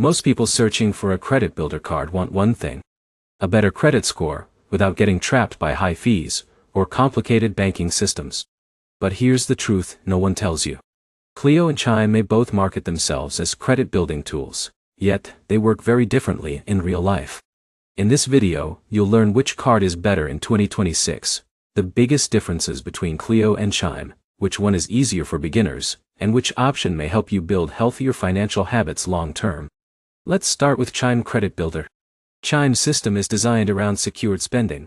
Most people searching for a credit builder card want one thing: a better credit score, without getting trapped by high fees or complicated banking systems. But here's the truth no one tells you. Cleo and Chime may both market themselves as credit building tools, yet they work very differently in real life. In this video, you'll learn which card is better in 2026, the biggest differences between Cleo and Chime, which one is easier for beginners, and which option may help you build healthier financial habits long term. Let's start with Chime Credit Builder. Chime's system is designed around secured spending.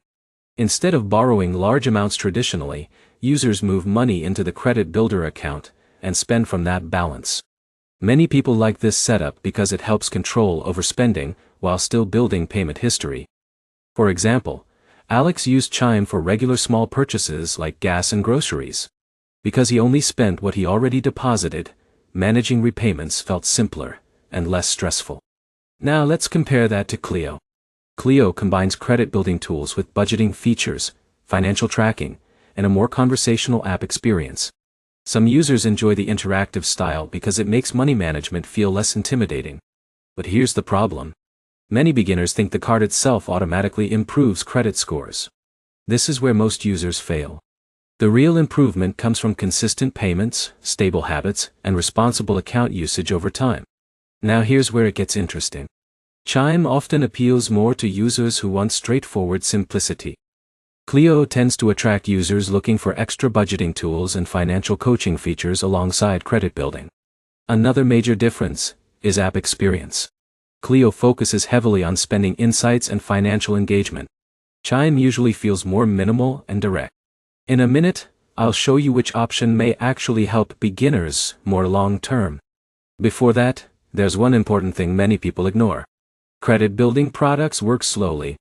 Instead of borrowing large amounts traditionally, users move money into the credit builder account and spend from that balance. Many people like this setup because it helps control overspending while still building payment history. For example, Alex used Chime for regular small purchases like gas and groceries. Because he only spent what he already deposited, managing repayments felt simpler and less stressful. Now let's compare that to Cleo. Cleo combines credit building tools with budgeting features, financial tracking, and a more conversational app experience. Some users enjoy the interactive style because it makes money management feel less intimidating. But here's the problem. Many beginners think the card itself automatically improves credit scores. This is where most users fail. The real improvement comes from consistent payments, stable habits, and responsible account usage over time. Now here's where it gets interesting. Chime often appeals more to users who want straightforward simplicity. Cleo tends to attract users looking for extra budgeting tools and financial coaching features alongside credit building. Another major difference is app experience. Cleo focuses heavily on spending insights and financial engagement. Chime usually feels more minimal and direct. In a minute, I'll show you which option may actually help beginners more long-term. Before that, there's one important thing many people ignore. Credit building products work slowly.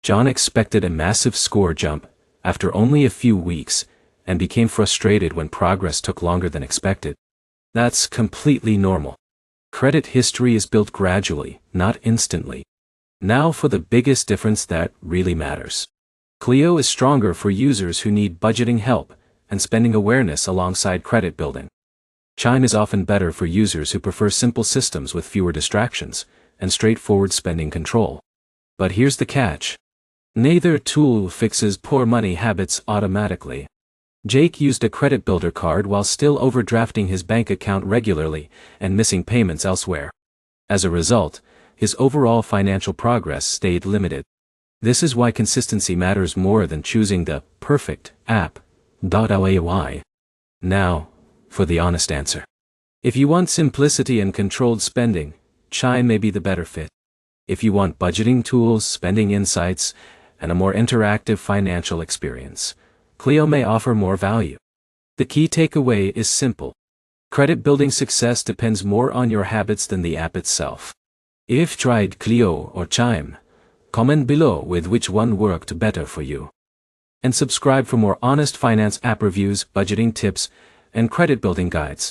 John expected a massive score jump after only a few weeks and became frustrated when progress took longer than expected. That's completely normal. Credit history is built gradually, not instantly. Now for the biggest difference that really matters. Cleo is stronger for users who need budgeting help and spending awareness alongside credit building. Chime is often better for users who prefer simple systems with fewer distractions and straightforward spending control. But here's the catch. Neither tool fixes poor money habits automatically. Jake used a credit builder card while still overdrafting his bank account regularly and missing payments elsewhere. As a result, his overall financial progress stayed limited. This is why consistency matters more than choosing the perfect app. Now, for the honest answer. If you want simplicity and controlled spending, Chime may be the better fit. If you want budgeting tools, spending insights, and a more interactive financial experience, Cleo may offer more value. The key takeaway is simple. Credit building success depends more on your habits than the app itself. If you've tried Cleo or Chime, comment below with which one worked better for you. And subscribe for more honest finance app reviews, budgeting tips, and credit building guides.